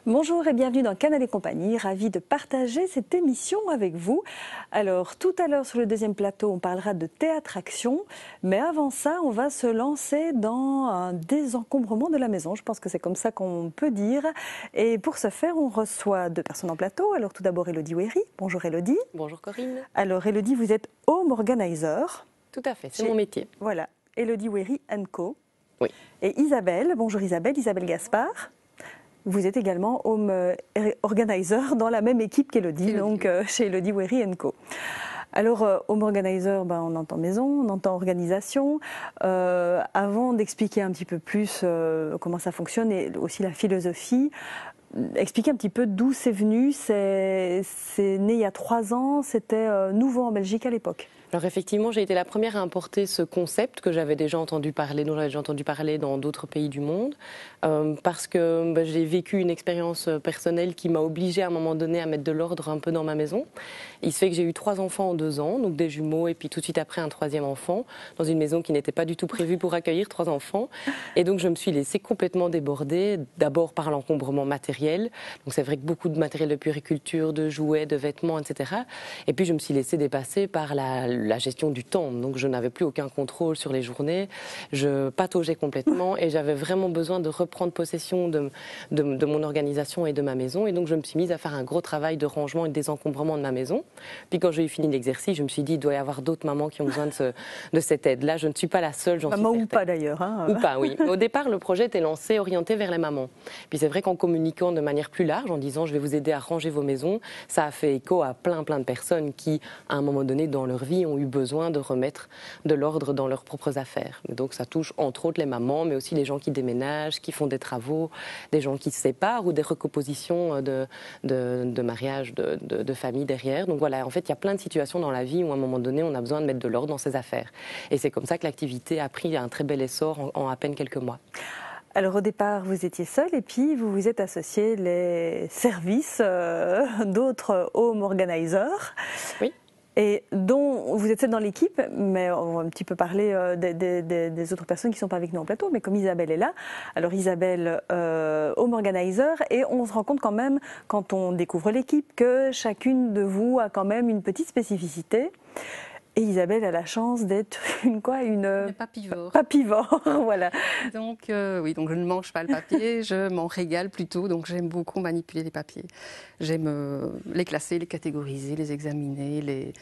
Bonjour et bienvenue dans Canal et compagnie, ravie de partager cette émission avec vous. Alors tout à l'heure sur le deuxième plateau on parlera de théâtre-action, mais avant ça on va se lancer dans un désencombrement de la maison, je pense que c'est comme ça qu'on peut dire. Et pour ce faire on reçoit deux personnes en plateau. Alors tout d'abord Elodie Wéry. Bonjour Elodie. Bonjour Corinne. Alors Elodie, vous êtes home organizer. Tout à fait, c'est mon métier. Voilà, Elodie Wéry & Co. Oui. Et Isabelle, bonjour Isabelle Gaspard. Vous êtes également home organizer dans la même équipe qu'Elodie, donc chez Elodie Wéry & Co. Alors, home organizer, on entend maison, on entend organisation. Avant d'expliquer un petit peu plus comment ça fonctionne et aussi la philosophie, expliquer un petit peu d'où c'est venu. C'est né il y a 3 ans, c'était nouveau en Belgique à l'époque. Alors effectivement, j'ai été la première à importer ce concept que j'avais déjà entendu parler, dont j'avais déjà entendu parler dans d'autres pays du monde, parce que j'ai vécu une expérience personnelle qui m'a obligée à un moment donné à mettre de l'ordre un peu dans ma maison. Il se fait que j'ai eu 3 enfants en 2 ans, donc des jumeaux et puis tout de suite après un 3e enfant, dans une maison qui n'était pas du tout prévue pour accueillir 3 enfants. Et donc je me suis laissée complètement déborder, d'abord par l'encombrement matériel. Donc c'est vrai que beaucoup de matériel de puériculture, de jouets, de vêtements, etc. Et puis je me suis laissée dépasser par la gestion du temps. Donc je n'avais plus aucun contrôle sur les journées, je pataugeais complètement et j'avais vraiment besoin de reprendre possession de mon organisation et de ma maison. Et donc je me suis mise à faire un gros travail de rangement et de désencombrement de ma maison. Puis quand j'ai eu fini l'exercice, je me suis dit, il doit y avoir d'autres mamans qui ont besoin de cette aide-là. Je ne suis pas la seule, j'en suis certaine. Maman ou pas d'ailleurs. Hein. Ou pas, oui. Au départ, le projet était lancé, orienté vers les mamans. Puis c'est vrai qu'en communiquant de manière plus large, en disant, je vais vous aider à ranger vos maisons, ça a fait écho à plein de personnes qui, à un moment donné dans leur vie, ont eu besoin de remettre de l'ordre dans leurs propres affaires. Donc ça touche entre autres les mamans, mais aussi les gens qui déménagent, qui font des travaux, des gens qui se séparent ou des recompositions de mariage, de famille derrière. Donc voilà, en fait, il y a plein de situations dans la vie où à un moment donné, on a besoin de mettre de l'ordre dans ses affaires. Et c'est comme ça que l'activité a pris un très bel essor en à peine quelques mois. Alors au départ, vous étiez seul et puis vous vous êtes associé les services d'autres home organizers. Oui. Et dont vous êtes seul dans l'équipe, mais on va un petit peu parler des autres personnes qui ne sont pas avec nous en plateau, mais comme Isabelle est là, alors Isabelle, home organizer, et on se rend compte quand même, quand on découvre l'équipe, que chacune de vous a quand même une petite spécificité. Et Isabelle a la chance d'être une papivore. Papivore, voilà. Donc oui, donc je ne mange pas le papier, je m'en régale plutôt. Donc j'aime beaucoup manipuler les papiers. J'aime les classer, les catégoriser, les examiner,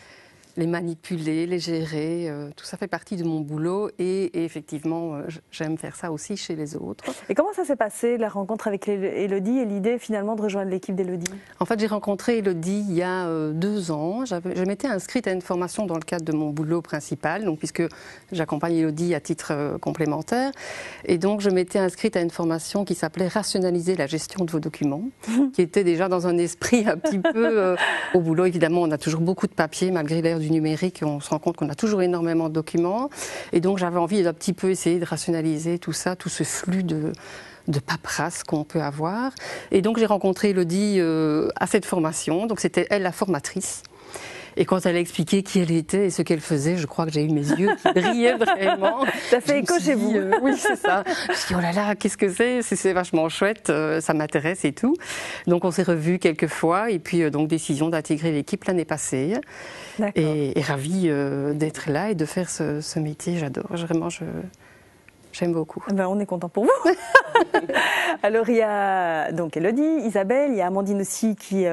les manipuler, les gérer. Tout ça fait partie de mon boulot et effectivement, j'aime faire ça aussi chez les autres. Et comment ça s'est passé, la rencontre avec Elodie et l'idée finalement de rejoindre l'équipe d'Elodie? En fait, j'ai rencontré Elodie il y a 2 ans. Je m'étais inscrite à une formation dans le cadre de mon boulot principal, donc, puisque j'accompagne Elodie à titre complémentaire. Et donc, je m'étais inscrite à une formation qui s'appelait « Rationaliser la gestion de vos documents », qui était déjà dans un esprit un petit peu... au boulot, évidemment, on a toujours beaucoup de papier, malgré l'ère du numérique, on se rend compte qu'on a toujours énormément de documents. Et donc, j'avais envie d'un petit peu essayer de rationaliser tout ça, tout ce flux de paperasse qu'on peut avoir. Et donc, j'ai rencontré Elodie à cette formation. Donc, c'était elle la formatrice. Et quand elle a expliqué qui elle était et ce qu'elle faisait, je crois que j'ai eu mes yeux qui brillaient vraiment. Ça fait écho chez vous. Oui, c'est ça. Je me suis dit, oh là là, qu'est-ce que c'est vachement chouette, ça m'intéresse et tout. Donc on s'est revus quelques fois et puis donc décision d'intégrer l'équipe l'année passée. Et ravie d'être là et de faire ce métier, j'adore. Vraiment, j'aime beaucoup. On est content pour vous. Alors il y a donc Elodie, Isabelle, il y a Amandine aussi qui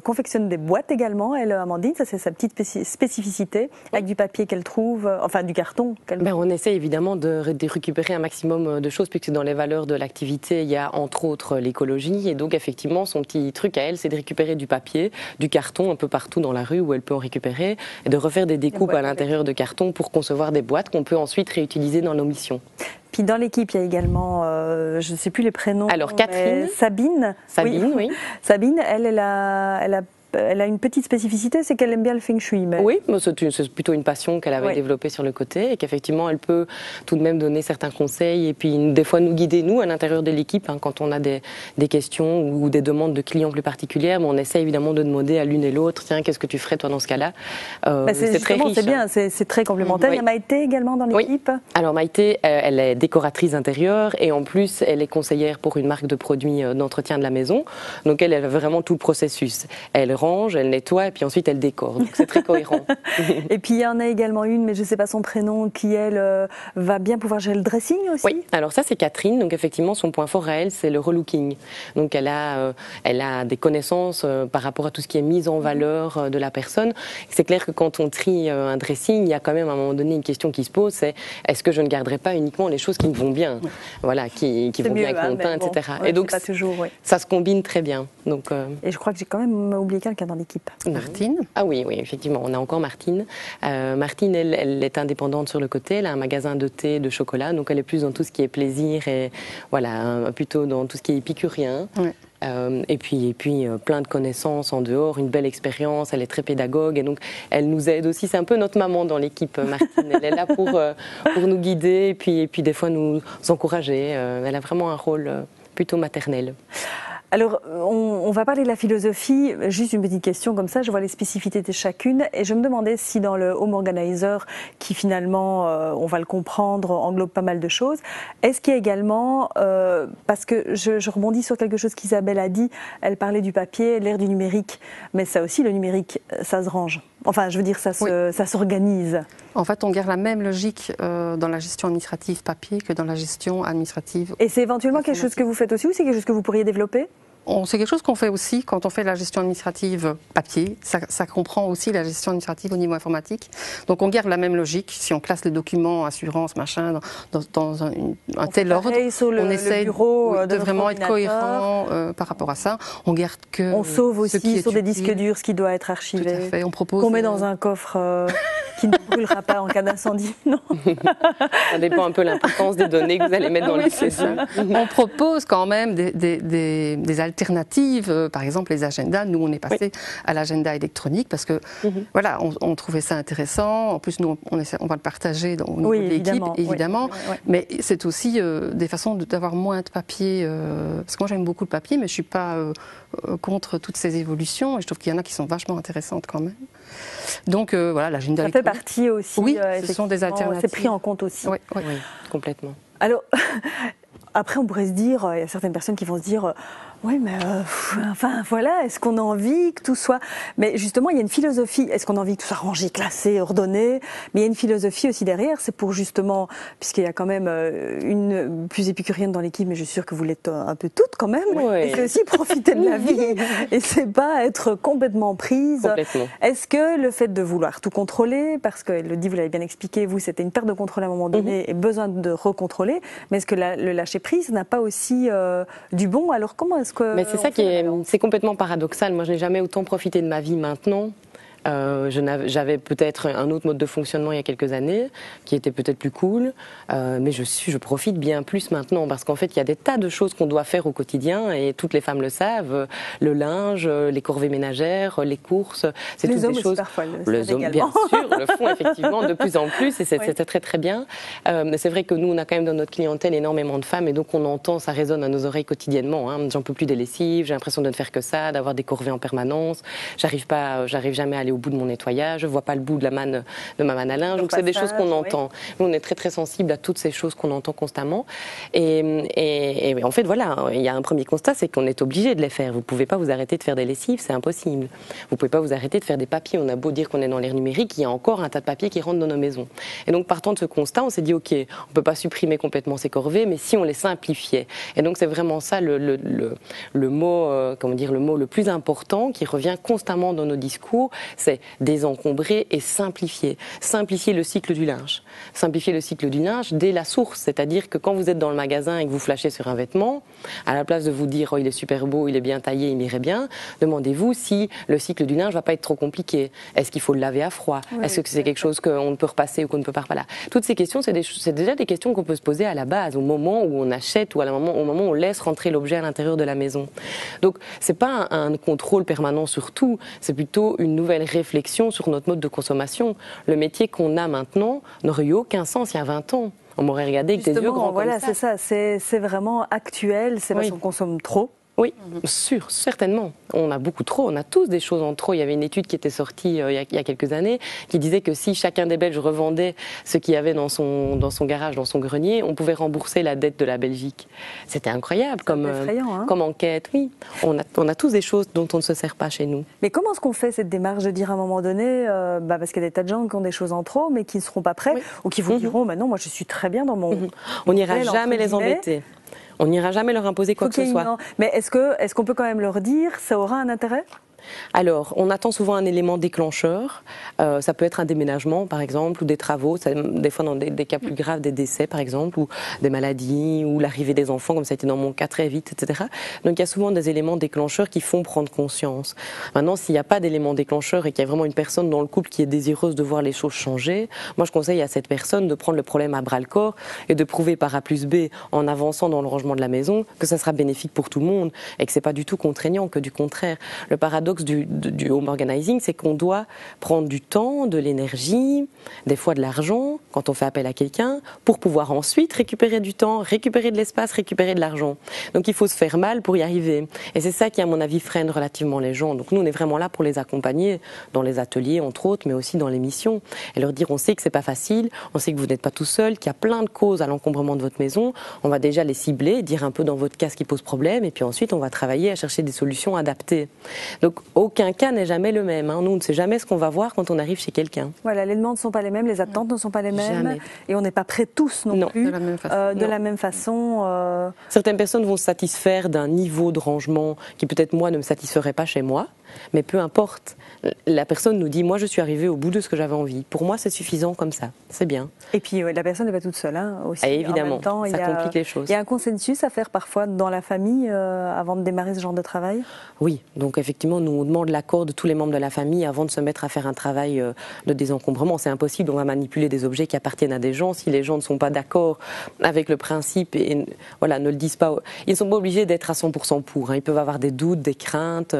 confectionne des boîtes également. Elle, Amandine, ça c'est sa petite spécificité, avec du papier qu'elle trouve, enfin du carton. On essaie évidemment de récupérer un maximum de choses, puisque dans les valeurs de l'activité, il y a entre autres l'écologie. Et donc effectivement, son petit truc à elle, c'est de récupérer du papier, du carton un peu partout dans la rue où elle peut en récupérer, et de refaire des découpes à l'intérieur de carton pour concevoir des boîtes qu'on peut ensuite réutiliser dans nos missions. Puis dans l'équipe, il y a également, je ne sais plus les prénoms. Alors Catherine. Sabine. Sabine, oui. Sabine, elle a elle a une petite spécificité, c'est qu'elle aime bien le feng shui. Mais... Oui, c'est plutôt une passion qu'elle avait développée sur le côté et qu'effectivement elle peut tout de même donner certains conseils et puis des fois nous guider, nous, à l'intérieur de l'équipe, hein, quand on a des questions ou des demandes de clients plus particulières, mais on essaie évidemment de demander à l'une et l'autre, tiens, qu'est-ce que tu ferais toi dans ce cas-là? C'est très riche. C'est bien, c'est très complémentaire. Il y a Maïté également dans l'équipe. Oui. Alors Maïté, elle est décoratrice intérieure et en plus elle est conseillère pour une marque de produits d'entretien de la maison. Donc elle a vraiment tout le processus. Elle range, elle nettoie et puis ensuite elle décore. Donc c'est très cohérent. Et puis il y en a également une, mais je ne sais pas son prénom, qui elle va bien pouvoir gérer le dressing aussi. Oui, alors ça c'est Catherine. Donc effectivement son point fort à elle c'est le relooking. Donc elle a des connaissances par rapport à tout ce qui est mise en valeur de la personne. C'est clair que quand on trie un dressing, il y a quand même à un moment donné une question qui se pose, c'est est-ce que je ne garderai pas uniquement les choses qui me vont bien, voilà, qui vont bien avec mon teint, etc. Ouais, et donc ça se combine très bien. Donc, et je crois que j'ai quand même oublié quelqu'un dans l'équipe. Martine. Ah oui, effectivement, on a encore Martine. Martine, elle est indépendante sur le côté, elle a un magasin de thé, de chocolat, donc elle est plus dans tout ce qui est plaisir et voilà, plutôt dans tout ce qui est épicurien. Ouais. Et puis plein de connaissances en dehors, une belle expérience, elle est très pédagogue et donc elle nous aide aussi, c'est un peu notre maman dans l'équipe, Martine, elle est là pour nous guider et puis des fois nous encourager, elle a vraiment un rôle plutôt maternel. Alors, on va parler de la philosophie. Juste une petite question comme ça, je vois les spécificités de chacune et je me demandais si dans le Home Organizer, qui finalement, on va le comprendre, englobe pas mal de choses, est-ce qu'il y a également, parce que je rebondis sur quelque chose qu'Isabelle a dit, elle parlait du papier, l'ère du numérique, mais ça aussi, le numérique, ça se range. Enfin, je veux dire, ça s'organise. En fait, on garde la même logique dans la gestion administrative papier que dans la gestion administrative. Et c'est éventuellement quelque chose que vous faites aussi ou c'est quelque chose que vous pourriez développer ? C'est quelque chose qu'on fait aussi quand on fait la gestion administrative papier. Ça comprend aussi la gestion administrative au niveau informatique. Donc on garde la même logique. Si on classe les documents, assurance, machin, dans un tel ordre, on essaie de vraiment être cohérent par rapport à ça. On garde que. On sauve aussi sur des disques durs ce qui doit être archivé. Tout à fait. On propose. Qu'on met dans un coffre qui ne brûlera pas en cas d'incendie. Non. Ça dépend un peu de l'importance des données que vous allez mettre dans le disque. On propose quand même des alternatives, par exemple les agendas. Nous, on est passé à l'agenda électronique parce que voilà, on trouvait ça intéressant. En plus, nous, on va le partager au niveau de l'équipe, évidemment. Oui. Mais c'est aussi des façons d'avoir moins de papier. Parce que moi, j'aime beaucoup le papier, mais je ne suis pas contre toutes ces évolutions. Et je trouve qu'il y en a qui sont vachement intéressantes quand même. Donc voilà, l'agenda électronique. Ça fait partie aussi. Oui, ce sont des alternatives. C'est pris en compte aussi. Oui, complètement. Alors, après, on pourrait se dire, il y a certaines personnes qui vont se dire, oui, mais enfin voilà, est-ce qu'on a envie que tout soit... Mais justement, il y a une philosophie, est-ce qu'on a envie que tout soit rangé, classé, ordonné? Mais il y a une philosophie aussi derrière, c'est pour justement, puisqu'il y a quand même une plus épicurienne dans l'équipe, mais je suis sûre que vous l'êtes un peu toutes quand même, et c'est aussi profiter de la vie, et c'est pas être complètement prise. Est-ce que le fait de vouloir tout contrôler, parce que Elodie, vous l'avez bien expliqué, vous, c'était une perte de contrôle à un moment donné, et besoin de recontrôler, mais est-ce que le lâcher-prise n'a pas aussi du bon? Alors comment est-ce que... Mais c'est ça qui est, c'est complètement paradoxal. Moi, je n'ai jamais autant profité de ma vie maintenant. J'avais peut-être un autre mode de fonctionnement il y a quelques années qui était peut-être plus cool, mais je profite bien plus maintenant parce qu'en fait il y a des tas de choses qu'on doit faire au quotidien et toutes les femmes le savent, le linge, les corvées ménagères, les courses, c'est toutes des choses. Les hommes bien sûr le font effectivement de plus en plus et c'est très très bien. Mais c'est vrai que nous on a quand même dans notre clientèle énormément de femmes et donc on entend, ça résonne à nos oreilles quotidiennement. Hein. J'en peux plus des lessives, j'ai l'impression de ne faire que ça, d'avoir des corvées en permanence, j'arrive jamais à aller au bout de mon nettoyage, je vois pas le bout de ma manne à linge, donc c'est des choses qu'on entend. Nous, on est très très sensibles à toutes ces choses qu'on entend constamment. Et en fait, voilà, il y a un premier constat, c'est qu'on est obligé de les faire. Vous pouvez pas vous arrêter de faire des lessives, c'est impossible. Vous pouvez pas vous arrêter de faire des papiers. On a beau dire qu'on est dans l'ère numérique, il y a encore un tas de papiers qui rentrent dans nos maisons. Et donc, partant de ce constat, on s'est dit, ok, on peut pas supprimer complètement ces corvées, mais si on les simplifiait. Et donc, c'est vraiment ça le mot, comment dire, le mot le plus important qui revient constamment dans nos discours, c'est désencombrer et simplifier. Simplifier le cycle du linge. Simplifier le cycle du linge dès la source, c'est-à-dire que quand vous êtes dans le magasin et que vous flashez sur un vêtement, à la place de vous dire « oh, il est super beau, il est bien taillé, il m'irait bien », demandez-vous si le cycle du linge ne va pas être trop compliqué. Est-ce qu'il faut le laver à froid? Est-ce que c'est quelque chose qu'on ne peut repasser ou qu'on ne peut pas? Voilà. Toutes ces questions, c'est déjà des questions qu'on peut se poser à la base, au moment où on achète ou au moment où on laisse rentrer l'objet à l'intérieur de la maison. Donc, c'est pas un contrôle permanent sur tout, c'est plutôt une nouvelle réflexion sur notre mode de consommation. Le métier qu'on a maintenant n'aurait eu aucun sens il y a 20 ans. On m'aurait regardé avec des yeux grands voilà, comme ça. C'est ça, c'est vraiment actuel, c'est parce qu'on consomme trop. Oui, certainement. On a beaucoup trop, on a tous des choses en trop. Il y avait une étude qui était sortie il y a quelques années qui disait que si chacun des Belges revendait ce qu'il y avait dans son garage, dans son grenier, on pouvait rembourser la dette de la Belgique. C'était incroyable comme enquête. Oui, on a tous des choses dont on ne se sert pas chez nous. Mais comment est-ce qu'on fait cette démarche de dire à un moment donné, parce qu'il y a des tas de gens qui ont des choses en trop mais qui ne seront pas prêts ou qui vous diront, non, moi je suis très bien dans mon... On n'ira jamais les embêter. On n'ira jamais leur imposer quoi que ce soit. Mais est-ce qu'on peut quand même leur dire, ça aura un intérêt ? Alors, on attend souvent un élément déclencheur. Ça peut être un déménagement, par exemple, ou des travaux. Des fois, dans des cas plus graves, des décès, par exemple, ou des maladies, ou l'arrivée des enfants, comme ça a été dans mon cas très vite, etc. Donc, il y a souvent des éléments déclencheurs qui font prendre conscience. Maintenant, s'il n'y a pas d'élément déclencheur et qu'il y a vraiment une personne dans le couple qui est désireuse de voir les choses changer, moi, je conseille à cette personne de prendre le problème à bras-le-corps et de prouver par A plus B, en avançant dans le rangement de la maison, que ça sera bénéfique pour tout le monde et que c'est pas du tout contraignant, que du contraire. Le paradoxe du home organizing, c'est qu'on doit prendre du temps, de l'énergie, des fois de l'argent, quand on fait appel à quelqu'un, pour pouvoir ensuite récupérer du temps, récupérer de l'espace, récupérer de l'argent. Donc il faut se faire mal pour y arriver. Et c'est ça qui, à mon avis, freine relativement les gens. Donc nous, on est vraiment là pour les accompagner dans les ateliers, entre autres, mais aussi dans les missions. Et leur dire, on sait que c'est pas facile, on sait que vous n'êtes pas tout seul, qu'il y a plein de causes à l'encombrement de votre maison. On va déjà les cibler, dire un peu dans votre cas ce qui pose problème, et puis ensuite, on va travailler à chercher des solutions adaptées. Donc aucun cas n'est jamais le même. Nous, on ne sait jamais ce qu'on va voir quand on arrive chez quelqu'un. Voilà, les demandes ne sont pas les mêmes, les attentes ne sont pas les mêmes. Jamais. Et on n'est pas prêts tous non plus de la même façon. de la même façon. Certaines personnes vont se satisfaire d'un niveau de rangement qui peut-être moi ne me satisferait pas chez moi, mais peu importe. La personne nous dit, moi je suis arrivée au bout de ce que j'avais envie. Pour moi c'est suffisant comme ça, c'est bien. Et puis la personne n'est pas toute seule aussi. Et évidemment, en même temps, ça complique les choses. Il y a un consensus à faire parfois dans la famille avant de démarrer ce genre de travail ? Oui, donc effectivement nous on demande l'accord de tous les membres de la famille avant de se mettre à faire un travail de désencombrement. C'est impossible, on va manipuler des objets qui appartiennent à des gens. Si les gens ne sont pas d'accord avec le principe et voilà, ne le disent pas, ils ne sont pas obligés d'être à 100% pour. Ils peuvent avoir des doutes, des craintes,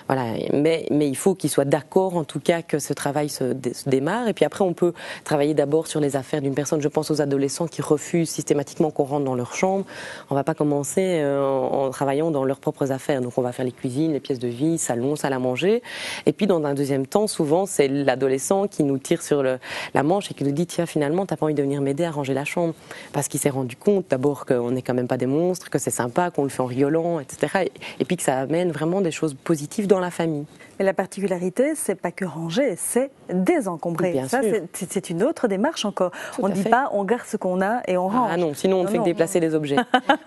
voilà. Mais il faut qu'ils soient d'accord en tout cas que ce travail se démarre. Et puis après on peut travailler d'abord sur les affaires d'une personne. Je pense aux adolescents qui refusent systématiquement qu'on rentre dans leur chambre. On ne va pas commencer en travaillant dans leurs propres affaires. Donc on va faire les cuisines, les pièces de vie, salon, salle à manger. Et puis dans un deuxième temps, souvent c'est l'adolescent qui nous tire sur la manche et qui nous dit tiens finalement t'as pas envie de venir m'aider à ranger la chambre, parce qu'il s'est rendu compte d'abord qu'on n'est quand même pas des monstres, que c'est sympa, qu'on le fait en rigolant, etc. Et puis que ça amène vraiment des choses positives dans la famille. Mais la particularité, c'est pas que ranger, c'est désencombrer. Bien ça, sûr. C'est une autre démarche encore. Tout on ne dit pas on garde ce qu'on a et on range. Ah non, sinon on ne fait que déplacer les objets.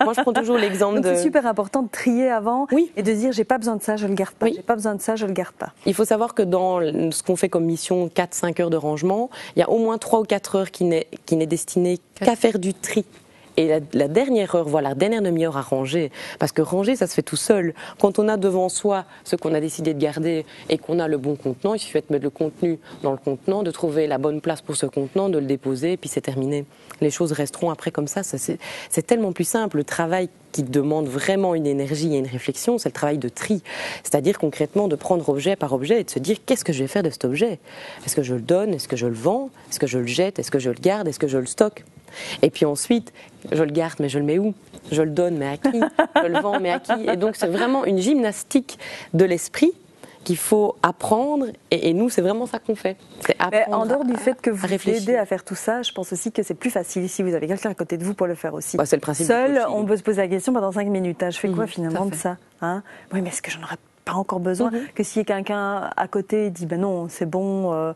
Moi je prends toujours l'exemple de... C'est super important de trier avant et de dire j'ai pas besoin de ça, je le garde pas. J'ai pas besoin de ça, je le garde pas. Il faut savoir que dans ce qu'on fait comme mission, 4-5 heures de rangement, il y a au moins 3 ou 4 heures qui n'est destinée qu'à faire du tri. Et la dernière heure, voilà, la dernière demi-heure à ranger, parce que ranger, ça se fait tout seul. Quand on a devant soi ce qu'on a décidé de garder et qu'on a le bon contenant, il suffit de mettre le contenu dans le contenant, de trouver la bonne place pour ce contenant, de le déposer, et puis c'est terminé. Les choses resteront après comme ça. C'est tellement plus simple. Le travail qui demande vraiment une énergie et une réflexion, c'est le travail de tri. C'est-à-dire concrètement de prendre objet par objet et de se dire qu'est-ce que je vais faire de cet objet ? Est-ce que je le donne ? Est-ce que je le vends ? Est-ce que je le jette ? Est-ce que je le garde ? Est-ce que je le stocke ? Et puis ensuite, je le garde, mais je le mets où ? Je le donne, mais à qui ? Je le vends, mais à qui ? Et donc c'est vraiment une gymnastique de l'esprit qu'il faut apprendre, et nous c'est vraiment ça qu'on fait. C'est apprendre. En dehors du fait que vous aidez à faire tout ça, je pense aussi que c'est plus facile si vous avez quelqu'un à côté de vous pour le faire aussi. C'est le principe. Seul, on peut se poser la question pendant 5 minutes. Je fais quoi finalement de ça ? Oui, mais est-ce que j'en aurais pas encore besoin ? Que s'il y a quelqu'un à côté, il dit ben non, c'est bon.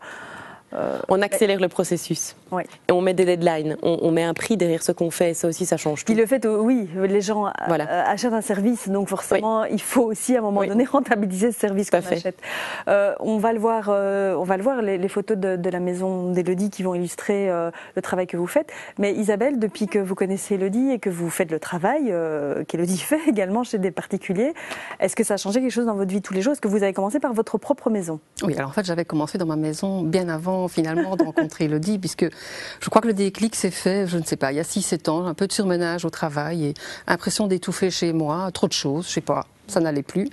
On accélère le processus. Oui. Et on met des deadlines. On met un prix derrière ce qu'on fait. Et ça aussi, ça change tout. Puis le fait, oui, les gens achètent un service, donc forcément, il faut aussi à un moment donné rentabiliser ce service qu'on achète. On va le voir, les photos de la maison d'Élodie qui vont illustrer le travail que vous faites. Mais Isabelle, depuis que vous connaissez Élodie et que vous faites le travail qu'Élodie fait également chez des particuliers, est-ce que ça a changé quelque chose dans votre vie de tous les jours? Est-ce que vous avez commencé par votre propre maison? Oui, alors en fait, j'avais commencé dans ma maison bien avant finalement de rencontrer Élodie, puisque je crois que le déclic s'est fait, je ne sais pas, il y a 6-7 ans, un peu de surmenage au travail et impression d'étouffer chez moi, trop de choses, je sais pas. Ça n'allait plus.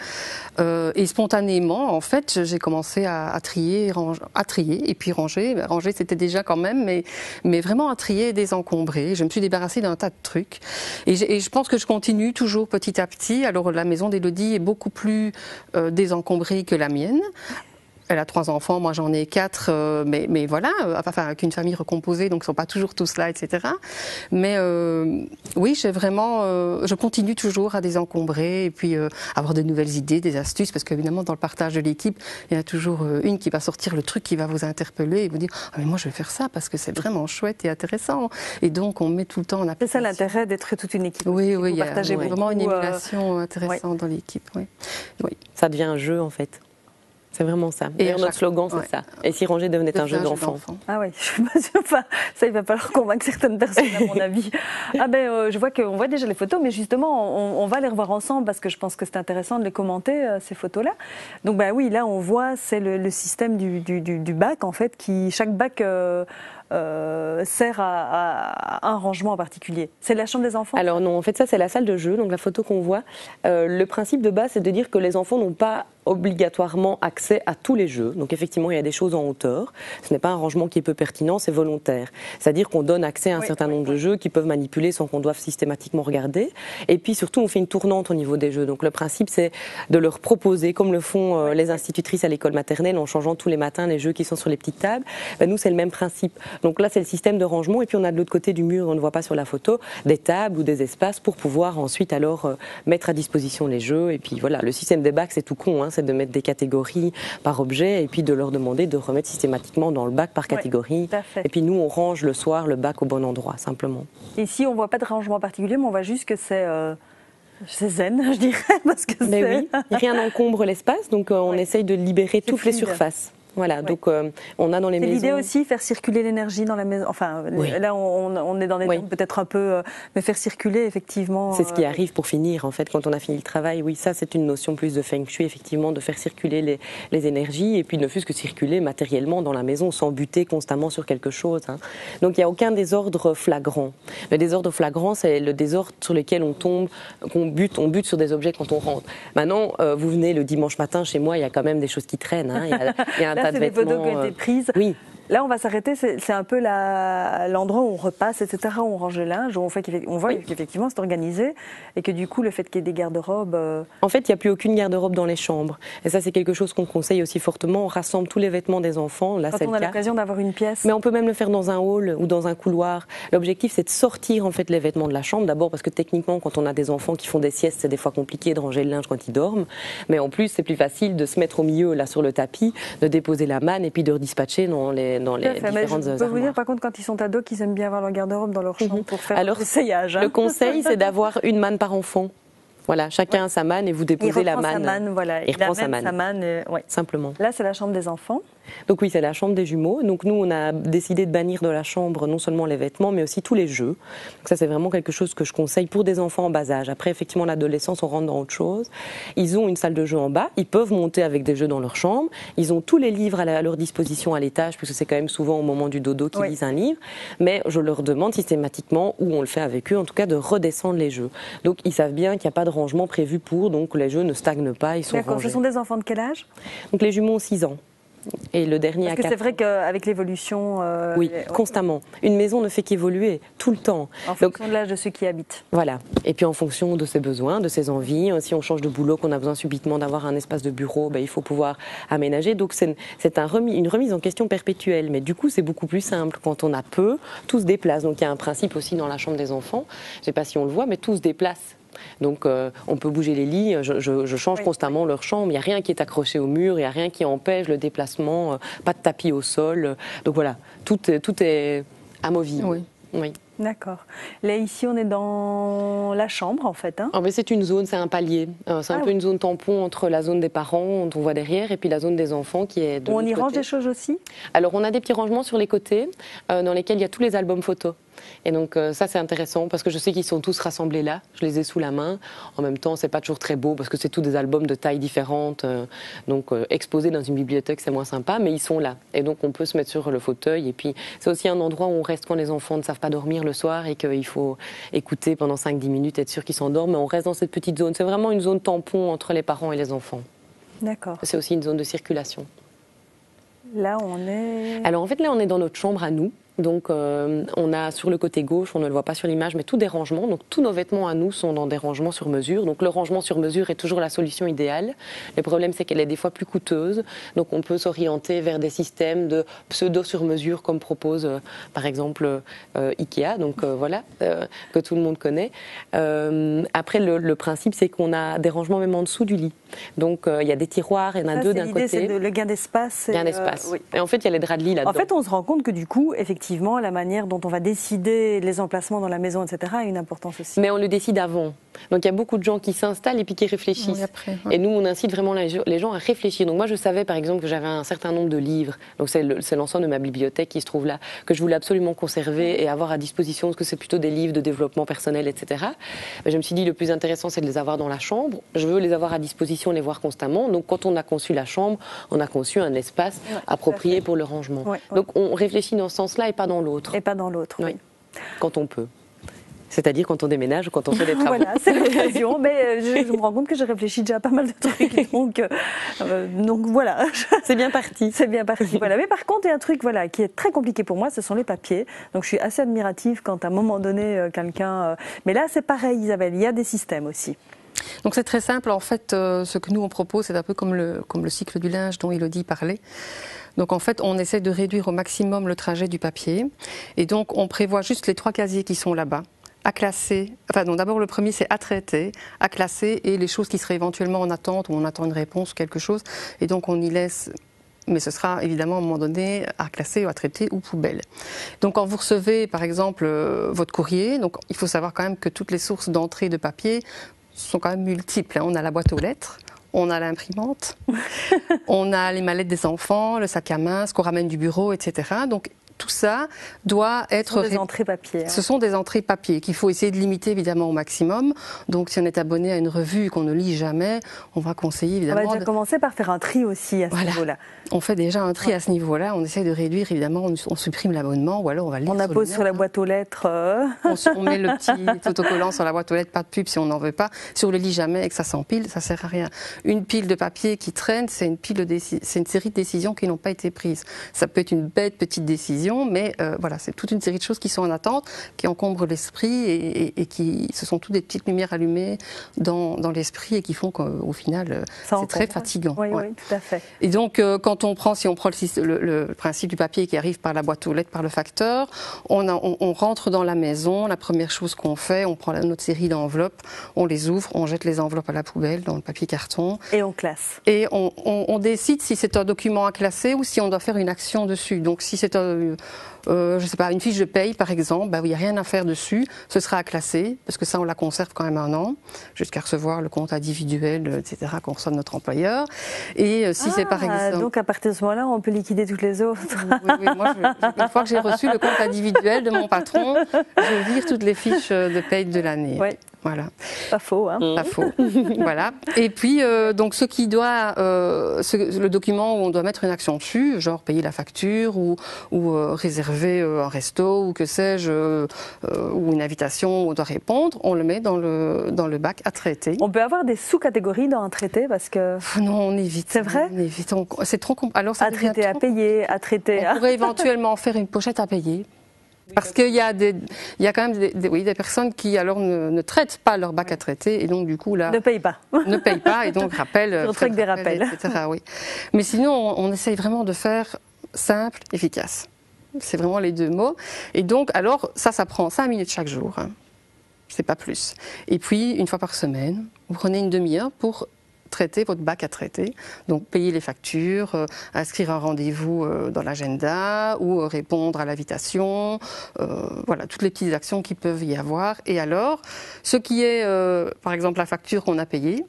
Et spontanément, en fait, j'ai commencé à trier et puis ranger. Ranger, c'était déjà quand même, mais vraiment à trier et désencombrer. Je me suis débarrassée d'un tas de trucs. Et je pense que je continue toujours petit à petit. Alors, la maison d'Élodie est beaucoup plus désencombrée que la mienne. Elle a 3 enfants, moi j'en ai 4, mais voilà, enfin avec une famille recomposée, donc ils ne sont pas toujours tous là, etc. Mais oui, je continue toujours à désencombrer et puis avoir de nouvelles idées, des astuces, parce qu'évidemment dans le partage de l'équipe, il y a toujours une qui va sortir le truc qui va vous interpeller et vous dire « Ah mais moi je vais faire ça parce que c'est vraiment chouette et intéressant ». Et donc on met tout le temps en application. C'est ça l'intérêt d'être toute une équipe. Oui, il y a vraiment une émulation intéressante dans l'équipe. Oui. Ça devient un jeu en fait. C'est vraiment ça. Et notre slogan, c'est ça. Et si ranger devenait un jeu d'enfant. Ah oui, je suis pas sûre. Enfin, ça, il va falloir convaincre certaines personnes, à mon avis. Je vois qu'on voit déjà les photos, mais justement, on va les revoir ensemble parce que je pense que c'est intéressant de les commenter, ces photos-là. Donc, oui, là, on voit, c'est le système du bac, en fait, chaque bac sert à un rangement en particulier. C'est la chambre des enfants? Alors non, en fait, ça, c'est la salle de jeu, donc la photo qu'on voit. Le principe de base, c'est de dire que les enfants n'ont pas obligatoirement accès à tous les jeux. Donc effectivement, il y a des choses en hauteur. Ce n'est pas un rangement qui est peu pertinent, c'est volontaire. C'est-à-dire qu'on donne accès à un certain nombre de jeux qu'ils peuvent manipuler sans qu'on doive systématiquement regarder. Et puis surtout, on fait une tournante au niveau des jeux. Donc le principe, c'est de leur proposer, comme le font les institutrices à l'école maternelle, en changeant tous les matins les jeux qui sont sur les petites tables. Nous, c'est le même principe. Donc là, c'est le système de rangement. Et puis on a de l'autre côté du mur, on ne voit pas sur la photo, des tables ou des espaces pour pouvoir ensuite alors mettre à disposition les jeux. Et puis voilà, le système des bacs, c'est tout con, hein, c'est de mettre des catégories par objet et puis de leur demander de remettre systématiquement dans le bac par catégorie. Et puis nous, on range le soir le bac au bon endroit, simplement. Ici, on ne voit pas de rangement particulier, mais on voit juste que c'est zen, je dirais. Parce que oui, rien n'encombre l'espace, donc on essaye de libérer toutes les surfaces. Voilà, donc on a dans les maisons... C'est l'idée aussi, faire circuler l'énergie dans la maison. Enfin, là, on est dans des termes peut-être un peu... mais faire circuler, effectivement... C'est ce qui arrive pour finir, en fait, quand on a fini le travail. Oui, ça, c'est une notion plus de feng shui, effectivement, de faire circuler les énergies, et puis ne fût-ce que circuler matériellement dans la maison, sans buter constamment sur quelque chose. Hein. Donc, il n'y a aucun désordre flagrant. Le désordre flagrant, c'est le désordre sur lequel on tombe, on bute sur des objets quand on rentre. Maintenant, vous venez le dimanche matin, chez moi, il y a quand même des choses qui traînent. Hein. Il y a un tas de vêtements, des photos qui ont été prises. Oui. Là, on va s'arrêter, c'est un peu l'endroit où on repasse, etc., où on range le linge, où on voit qu'effectivement c'est organisé, et que du coup, le fait qu'il y ait des garde-robes... En fait, il n'y a plus aucune garde-robe dans les chambres. Et ça, c'est quelque chose qu'on conseille aussi fortement. On rassemble tous les vêtements des enfants. Là, quand on a l'occasion d'avoir une pièce. Mais on peut même le faire dans un hall ou dans un couloir. L'objectif, c'est de sortir en fait les vêtements de la chambre. D'abord parce que techniquement, quand on a des enfants qui font des siestes, c'est des fois compliqué de ranger le linge quand ils dorment. Mais en plus, c'est plus facile de se mettre au milieu, là, sur le tapis, de déposer la manne et puis de redispatcher dans les différentes je peux vous dire, par contre, quand ils sont ados, qu'ils aiment bien avoir leur garde-robe dans leur chambre pour faire l'essayage. Le conseil, c'est d'avoir une manne par enfant. Voilà, chacun a sa manne et vous déposez la manne. Il reprend sa manne. Simplement. Là, c'est la chambre des enfants. Donc oui, c'est la chambre des jumeaux. Donc nous, on a décidé de bannir de la chambre non seulement les vêtements, mais aussi tous les jeux. Donc ça, c'est vraiment quelque chose que je conseille pour des enfants en bas âge. Après, effectivement, l'adolescence, on rentre dans autre chose. Ils ont une salle de jeu en bas. Ils peuvent monter avec des jeux dans leur chambre. Ils ont tous les livres à leur disposition à l'étage, puisque c'est quand même souvent au moment du dodo qu'ils lisent un livre. Mais je leur demande systématiquement, ou on le fait avec eux, en tout cas, de redescendre les jeux. Donc ils savent bien qu'il n'y a pas de rangement prévu pour, donc les jeux ne stagnent pas, ils sont rangés. D'accord, ce sont des enfants de quel âge? Donc les jumeaux ont 6 ans. Et le dernier Parce que c'est vrai qu'avec l'évolution... oui, constamment. Une maison ne fait qu'évoluer, tout le temps. En fonction de l'âge de ceux qui y habitent. Voilà. Et puis en fonction de ses besoins, de ses envies. Si on change de boulot, qu'on a besoin subitement d'avoir un espace de bureau, il faut pouvoir aménager. Donc c'est une remise en question perpétuelle. Mais du coup, c'est beaucoup plus simple. Quand on a peu, tout se déplace. Donc il y a un principe aussi dans la chambre des enfants. Je ne sais pas si on le voit, mais tout se déplace. Donc on peut bouger les lits, je change constamment leur chambre, il n'y a rien qui est accroché au mur, il n'y a rien qui empêche le déplacement, pas de tapis au sol. Donc voilà, tout est amovible. Oui. Oui. D'accord. Là, ici, on est dans la chambre, en fait. Hein. Oh, mais c'est une zone, c'est un palier. C'est un peu une zone tampon entre la zone des parents, dont on voit derrière, et puis la zone des enfants qui est de l'autre On y range côté. des choses aussi? Alors, on a des petits rangements sur les côtés, dans lesquels il y a tous les albums photos. Et donc ça c'est intéressant parce que je sais qu'ils sont tous rassemblés là, je les ai sous la main. En même temps c'est pas toujours très beau parce que c'est tous des albums de tailles différentes, donc exposés dans une bibliothèque c'est moins sympa, mais ils sont là. Et donc on peut se mettre sur le fauteuil et puis c'est aussi un endroit où on reste quand les enfants ne savent pas dormir le soir et qu'il faut écouter pendant 5-10 minutes, être sûr qu'ils s'endorment, mais on reste dans cette petite zone. C'est vraiment une zone tampon entre les parents et les enfants. D'accord. C'est aussi une zone de circulation. Là on est... Alors en fait là on est dans notre chambre à nous. Donc on a sur le côté gauche, on ne le voit pas sur l'image, mais tous des rangements. Donc tous nos vêtements à nous sont dans des rangements sur mesure. Donc le rangement sur mesure est toujours la solution idéale. Le problème c'est qu'elle est des fois plus coûteuse. Donc on peut s'orienter vers des systèmes de pseudo sur mesure comme propose par exemple Ikea. Donc voilà, que tout le monde connaît. Après le principe c'est qu'on a des rangements même en dessous du lit. Donc il y a des tiroirs, il y en a deux d'un côté. L'idée c'est le gain d'espace. Gain d'espace. Oui. Et en fait il y a les draps de lit là-dedans. En fait on se rend compte que du coup effectivement la manière dont on va décider les emplacements dans la maison, etc. a une importance aussi. Mais on le décide avant. Donc il y a beaucoup de gens qui s'installent et puis qui réfléchissent. Oui, après, ouais. Et nous, on incite vraiment les gens à réfléchir. Donc moi, je savais par exemple que j'avais un certain nombre de livres. Donc c'est l'ensemble de ma bibliothèque qui se trouve là, que je voulais absolument conserver et avoir à disposition, parce que c'est plutôt des livres de développement personnel, etc. Mais je me suis dit, le plus intéressant, c'est de les avoir dans la chambre. Je veux les avoir à disposition, les voir constamment. Donc quand on a conçu la chambre, on a conçu un espace approprié pour le rangement. Ouais, ouais. Donc on réfléchit dans ce sens-là et pas dans l'autre. Et pas dans l'autre. Oui. Quand on peut. C'est-à-dire quand on déménage ou quand on fait des travaux. Voilà, c'est l'occasion. Mais je me rends compte que j'ai réfléchi déjà à pas mal de trucs. Donc voilà. C'est bien parti. C'est bien parti. Voilà. Mais par contre, il y a un truc voilà, qui est très compliqué pour moi, ce sont les papiers. Donc je suis assez admirative quand à un moment donné, quelqu'un... Mais là, c'est pareil, Isabelle, il y a des systèmes aussi. Donc c'est très simple. En fait, ce que nous on propose, c'est un peu comme le cycle du linge dont Élodie parlait. Donc en fait, on essaie de réduire au maximum le trajet du papier. Et donc on prévoit juste les 3 casiers qui sont là-bas, à classer. Enfin non, d'abord le premier c'est à traiter, à classer, et les choses qui seraient éventuellement en attente, où on attend une réponse, quelque chose. Et donc on y laisse... Mais ce sera évidemment à un moment donné à classer ou à traiter ou poubelle. Donc quand vous recevez par exemple votre courrier, donc il faut savoir quand même que toutes les sources d'entrée de papier sont quand même multiples. On a la boîte aux lettres, on a l'imprimante, on a les mallettes des enfants, le sac à main, ce qu'on ramène du bureau, etc. Donc tout ça doit être... Ce sont des entrées papier. Hein. Ce sont des entrées papier qu'il faut essayer de limiter évidemment au maximum. Donc si on est abonné à une revue et qu'on ne lit jamais, on va conseiller évidemment... On va déjà commencer par faire un tri aussi à ce niveau-là. On fait déjà un tri à ce niveau-là. On essaie de réduire évidemment, on supprime l'abonnement ou alors on va lire. On appose sur la boîte aux lettres. On met le petit autocollant sur la boîte aux lettres, pas de pub si on n'en veut pas. Si on le lit jamais et que ça s'empile, ça sert à rien. Une pile de papier qui traîne, c'est une série de décisions qui n'ont pas été prises. Ça peut être une bête petite décision, mais voilà, c'est toute une série de choses qui sont en attente, qui encombrent l'esprit et qui, ce sont toutes des petites lumières allumées dans l'esprit et qui font qu'au final, c'est très fatigant. Oui, oui, tout à fait. Et donc, si on prend le principe du papier qui arrive par la boîte aux lettres, par le facteur, on rentre dans la maison, la première chose qu'on fait, on prend notre série d'enveloppes, on les ouvre, on jette les enveloppes à la poubelle, dans le papier carton. Et on classe. Et on décide si c'est un document à classer ou si on doit faire une action dessus. Donc si c'est je sais pas, une fiche de paye par exemple, bah, il n'y a rien à faire dessus, ce sera à classer, parce que ça on la conserve quand même 1 an, jusqu'à recevoir le compte individuel, etc., qu'on reçoit de notre employeur. Et si c'est par exemple... Donc à partir de ce moment-là, on peut liquider toutes les autres. Oui, moi, une fois que j'ai reçu le compte individuel de mon patron, je vire toutes les fiches de paye de l'année. Oui. Voilà. Pas faux, hein. Pas faux. Voilà. Et puis, donc, ce qui doit, le document où on doit mettre une action dessus, genre payer la facture ou réserver un resto ou que sais-je, ou une invitation où on doit répondre, on le met dans le bac à traiter. On peut avoir des sous-catégories dans un traité parce que... Non, on évite. C'est vrai? On évite. C'est trop compliqué. Alors, ça à traiter, à payer, à traiter. On pourrait éventuellement faire une pochette à payer. Parce qu'il y a quand même des personnes qui alors ne traitent pas leur bac à traiter et donc du coup là ne payent pas et donc rappellent, des rappels, etc. Oui. Mais sinon on essaye vraiment de faire simple, efficace. C'est vraiment les 2 mots. Et donc alors ça prend 5 minutes chaque jour. Hein. c'est pas plus. Et puis, une fois par semaine, vous prenez une demi-heure pour traiter votre bac à traiter. Donc, payer les factures, inscrire un rendez-vous dans l'agenda ou répondre à l'invitation. Voilà, toutes les petites actions qui peuvent y avoir. Et alors, ce qui est, par exemple, la facture qu'on a payée,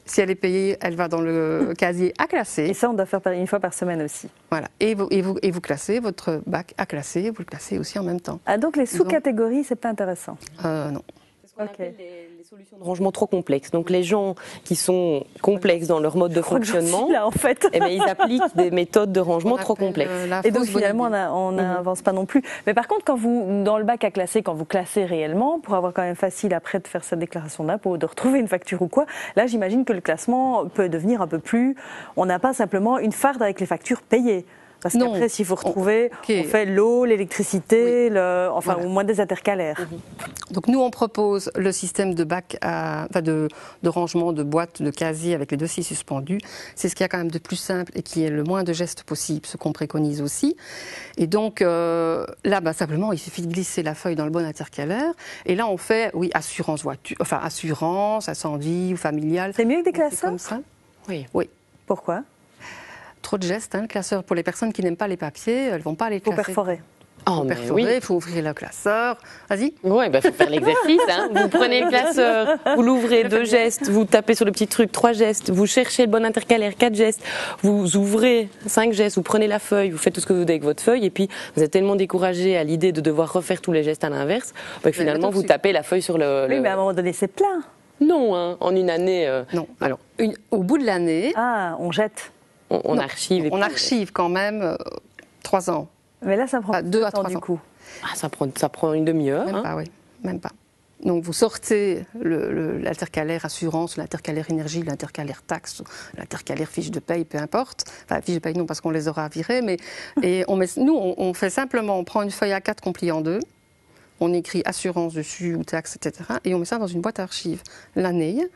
si elle est payée, elle va dans le casier à classer. Et ça, on doit faire une fois par semaine aussi. Voilà. Et vous classez votre bac à classer, vous le classez aussi en même temps. Ah, donc les sous-catégories, c'est pas intéressant. Non. C'est ce qu'on appelle les solutions de rangement trop complexes. Donc les gens qui sont complexes dans leur mode de fonctionnement, là, en fait. eh bien, ils appliquent des méthodes de rangement trop complexes. Et donc finalement, on n'avance pas non plus. Mais par contre, quand vous, dans le bac à classer, quand vous classez réellement, pour avoir quand même facile après de faire sa déclaration d'impôt, de retrouver une facture ou quoi, là j'imagine que le classement peut devenir un peu plus... On n'a pas simplement une farde avec les factures payées. Parce qu'après, s'il faut retrouver, on fait l'eau, l'électricité, enfin, au moins des intercalaires. Donc nous, on propose le système de bac, de rangement de boîtes, de casiers avec les dossiers suspendus. C'est ce qu'il y a quand même de plus simple et qui est le moins de gestes possible, ce qu'on préconise aussi. Et donc là, simplement, il suffit de glisser la feuille dans le bon intercalaire. Et là, on fait, assurance voiture, enfin assurance, incendie ou familiale. C'est mieux que des classeurs ? Comme ça. Oui. Pourquoi ? Trop de gestes, le classeur. Pour les personnes qui n'aiment pas les papiers, elles ne vont pas les classer. Il faut perforer. Il faut ouvrir le classeur. Vas-y. Oui, il faut faire l'exercice. Vous prenez le classeur, vous l'ouvrez, 2 gestes, vous tapez sur le petit truc, 3 gestes, vous cherchez le bon intercalaire, 4 gestes, vous ouvrez 5 gestes, vous prenez la feuille, vous faites tout ce que vous voulez avec votre feuille, et puis vous êtes tellement découragé à l'idée de devoir refaire tous les gestes à l'inverse, que finalement vous tapez la feuille sur le... Oui, mais à un moment donné, c'est plein. Non, en une année... Non. Alors, au bout de l'année... Ah, on jette. On archive. On archive quand même 3 ans. Mais là, ça prend 2 à 3 ans du coup. Ça prend une demi-heure. Même pas, oui. Même pas. Donc vous sortez l'intercalaire assurance, l'intercalaire énergie, l'intercalaire taxe, l'intercalaire fiche de paye, peu importe. Enfin, fiche de paye non, parce qu'on les aura virés. Mais, et on fait simplement, on prend une feuille A4 qu'on plie en 2. On écrit assurance dessus ou taxe, etc. Et on met ça dans une boîte à archives l'année.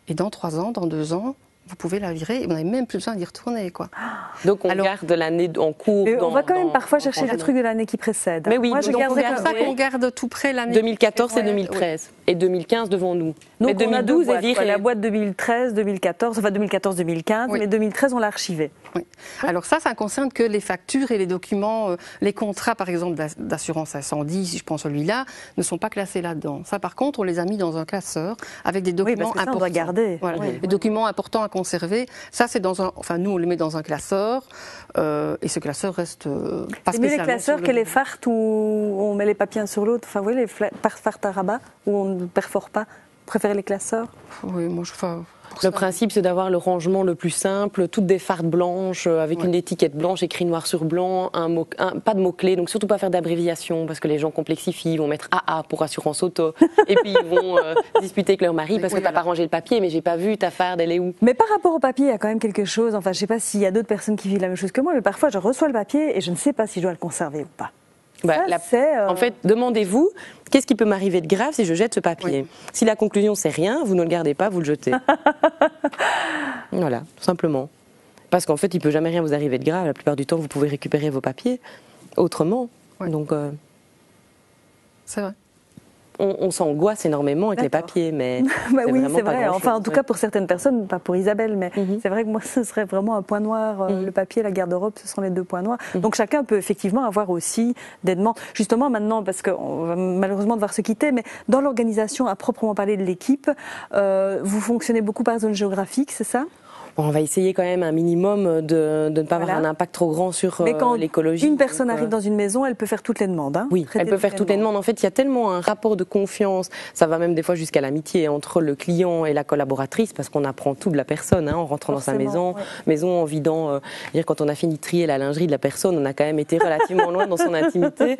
Et dans 3 ans, dans 2 ans, vous pouvez la virer et vous n'avez même plus besoin d'y retourner, quoi. Donc on garde l'année en cours. On va quand même parfois chercher les trucs de l'année qui précède. Mais oui, moi je garde ça qu'on garde tout près l'année 2014 et 2013 et 2015 devant nous. Donc mais 2012 est viré. La boîte 2013, 2014, enfin 2014-2015, mais 2013 on l'a archivée. Oui. Alors ça concerne que les factures et les documents, les contrats par exemple d'assurance incendie, si je prends celui-là, ne sont pas classés là-dedans. Ça par contre on les a mis dans un classeur avec des documents importants. On doit garder. Voilà. Les documents importants à conserver. Ça c'est nous on les met dans un classeur et ce classeur reste pas spécialement. C'est mieux les classeurs que les fartes où on met les papiers un sur l'autre. Enfin vous voyez les fartes à rabat où on ne perfore pas. Vous préférez les classeurs ? Oui, moi je fais. Le principe, c'est d'avoir le rangement le plus simple, toutes des fardes blanches, avec une étiquette blanche, écrit noir sur blanc, pas de mots-clés, donc surtout pas faire d'abréviation, parce que les gens complexifient, ils vont mettre AA pour assurance auto, et puis ils vont disputer avec leur mari parce que t'as pas rangé le papier, mais j'ai pas vu ta farde, elle est où ? Mais par rapport au papier, il y a quand même quelque chose, enfin je sais pas s'il y a d'autres personnes qui vivent la même chose que moi, mais parfois je reçois le papier et je ne sais pas si je dois le conserver ou pas. En fait, demandez-vous, qu'est-ce qui peut m'arriver de grave si je jette ce papier ? Si la conclusion c'est rien, vous ne le gardez pas, vous le jetez. Voilà, tout simplement. Parce qu'en fait, il ne peut jamais rien vous arriver de grave. La plupart du temps, vous pouvez récupérer vos papiers autrement. Ouais. Donc, c'est vrai. On s'angoisse énormément avec les papiers, mais oui, c'est vrai. Enfin, en tout cas, pour certaines personnes, pas pour Isabelle, mais c'est vrai que moi, ce serait vraiment un point noir. Le papier, la garde-robe, ce sont les 2 points noirs. Donc, chacun peut effectivement avoir aussi des demandes. Justement, maintenant, parce qu'on va malheureusement devoir se quitter, mais dans l'organisation, à proprement parler de l'équipe, vous fonctionnez beaucoup par zone géographique, c'est ça ? On va essayer quand même un minimum de ne pas avoir un impact trop grand sur l'écologie. Mais quand une personne arrive dans une maison, elle peut faire toutes les demandes. Hein, oui, elle peut faire toutes les demandes. En fait, il y a tellement un rapport de confiance, ça va même des fois jusqu'à l'amitié entre le client et la collaboratrice, parce qu'on apprend tout de la personne en rentrant dans sa maison, en vidant. Quand on a fini de trier la lingerie de la personne, on a quand même été relativement loin dans son intimité.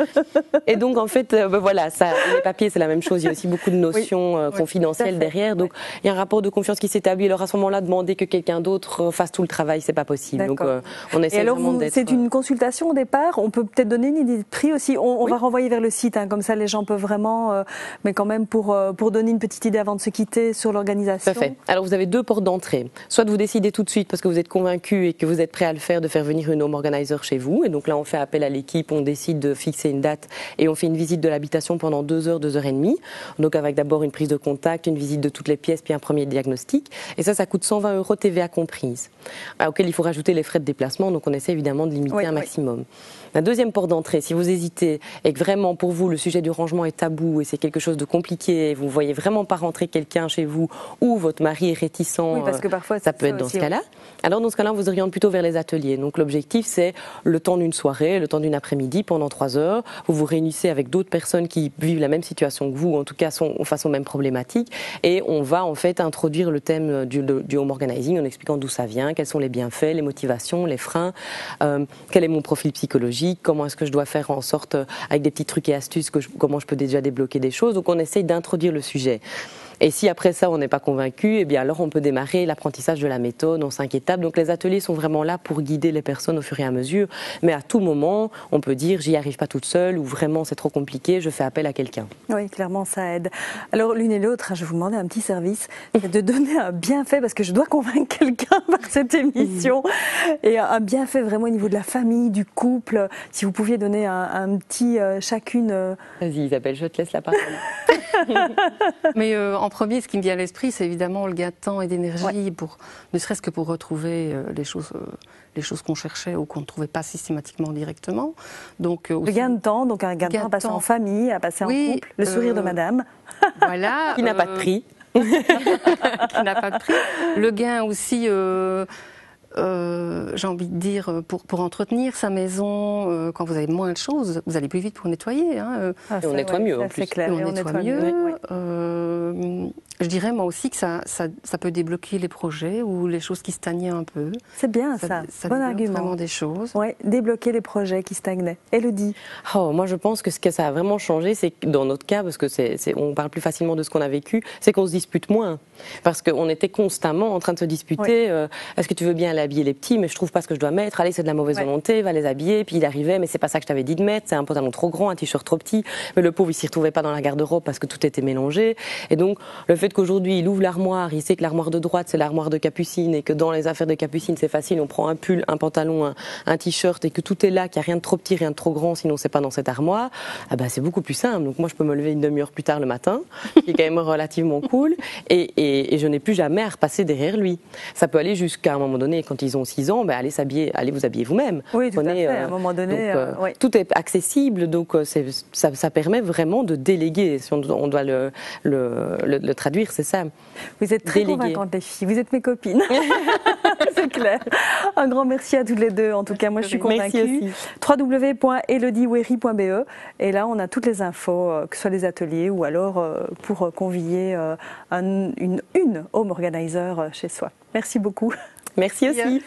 Et donc, en fait, les papiers, c'est la même chose. Il y a aussi beaucoup de notions confidentielles derrière. Donc, il y a un rapport de confiance qui s'établit. Alors, à ce moment-là, demander que quelqu'un d'autre fasse tout le travail, c'est pas possible. Donc on essaie et alors vraiment d'être... C'est une consultation au départ, on peut peut-être donner une idée de prix aussi, on va renvoyer vers le site, comme ça les gens peuvent vraiment, mais quand même pour donner une petite idée avant de se quitter sur l'organisation. Tout à fait. Alors vous avez 2 portes d'entrée. Soit vous décidez tout de suite parce que vous êtes convaincu et que vous êtes prêt à le faire, de faire venir une home organizer chez vous. Et donc là on fait appel à l'équipe, on décide de fixer une date et on fait une visite de l'habitation pendant 2 heures, 2 heures et demie. Donc avec d'abord une prise de contact, une visite de toutes les pièces, puis un premier diagnostic. Et ça coûte 120 € TVA comprise, auquel il faut rajouter les frais de déplacement. Donc on essaie évidemment de limiter un maximum. La deuxième porte d'entrée, si vous hésitez et que vraiment pour vous le sujet du rangement est tabou et c'est quelque chose de compliqué, et vous voyez vraiment pas rentrer quelqu'un chez vous ou votre mari est réticent, parce que parfois ça peut être dans ce cas-là. Alors dans ce cas-là, on vous oriente plutôt vers les ateliers. Donc l'objectif, c'est le temps d'une soirée, le temps d'une après-midi, pendant 3 heures, vous vous réunissez avec d'autres personnes qui vivent la même situation que vous, ou en tout cas sont face aux mêmes problématiques, et on va en fait introduire le thème du home organizing en expliquant d'où ça vient, quels sont les bienfaits, les motivations, les freins, quel est mon profil psychologique, comment est-ce que je dois faire en sorte, avec des petits trucs et astuces, comment je peux déjà débloquer des choses. Donc on essaye d'introduire le sujet. Et si après ça on n'est pas convaincu, eh bien alors on peut démarrer l'apprentissage de la méthode en 5 étapes. Donc les ateliers sont vraiment là pour guider les personnes au fur et à mesure. Mais à tout moment, on peut dire j'y arrive pas toute seule ou vraiment c'est trop compliqué, je fais appel à quelqu'un. Oui, clairement ça aide. Alors l'une et l'autre, je vais vous demander un petit service, c'est de donner un bienfait parce que je dois convaincre quelqu'un par cette émission. Et un bienfait vraiment au niveau de la famille, du couple. Si vous pouviez donner un petit chacune. Vas-y Isabelle, je te laisse la parole. Mais en premier, ce qui me vient à l'esprit, c'est évidemment le gain de temps et d'énergie, ne serait-ce que pour retrouver les choses qu'on cherchait ou qu'on ne trouvait pas systématiquement directement. Donc, le gain de temps, donc un gain de temps à passer en famille, à passer en couple, le sourire de madame. Voilà. Qui n'a pas de prix. Qui n'a pas de prix. Le gain aussi... j'ai envie de dire, pour entretenir sa maison, quand vous avez moins de choses, vous allez plus vite pour nettoyer. Et on nettoie mieux en plus. C'est clair, on nettoie mieux. Oui. Je dirais moi aussi que ça peut débloquer les projets ou les choses qui stagnaient un peu. C'est bien ça. Bon argument. Vraiment des choses. Oui, débloquer les projets qui stagnaient. Élodie. Moi je pense que ce que ça a vraiment changé, c'est que dans notre cas, parce que on parle plus facilement de ce qu'on a vécu, c'est qu'on se dispute moins. Parce qu'on était constamment en train de se disputer. Est-ce que tu veux bien aller habiller les petits, mais je trouve pas ce que je dois mettre. Allez, c'est de la mauvaise volonté, va les habiller. Puis il arrivait, mais c'est pas ça que je t'avais dit de mettre. C'est un pantalon trop grand, un t-shirt trop petit. Mais le pauvre, il s'y retrouvait pas dans la garde-robe parce que tout était mélangé. Et donc le fait qu'aujourd'hui il ouvre l'armoire, il sait que l'armoire de droite c'est l'armoire de Capucine et que dans les affaires de Capucine c'est facile, on prend un pull, un pantalon, un t-shirt et que tout est là, qu'il n'y a rien de trop petit, rien de trop grand, sinon c'est pas dans cette armoire. C'est beaucoup plus simple. Donc moi je peux me lever une demi-heure plus tard le matin, qui est quand même relativement cool, et je n'ai plus jamais à repasser derrière lui. Ça peut aller jusqu'à un moment donné, quand ils ont 6 ans, allez vous habiller vous-même. Oui, tout à fait. À un moment donné, tout est accessible, donc ça permet vraiment de déléguer. Si on doit le traduire, c'est ça. Vous êtes très convaincantes les filles, vous êtes mes copines. C'est clair. Un grand merci à toutes les deux. En tout cas, moi je suis convaincue. www.elodiewery.be et là on a toutes les infos, que ce soit les ateliers ou alors pour convier une home organizer chez soi. Merci beaucoup. Merci aussi.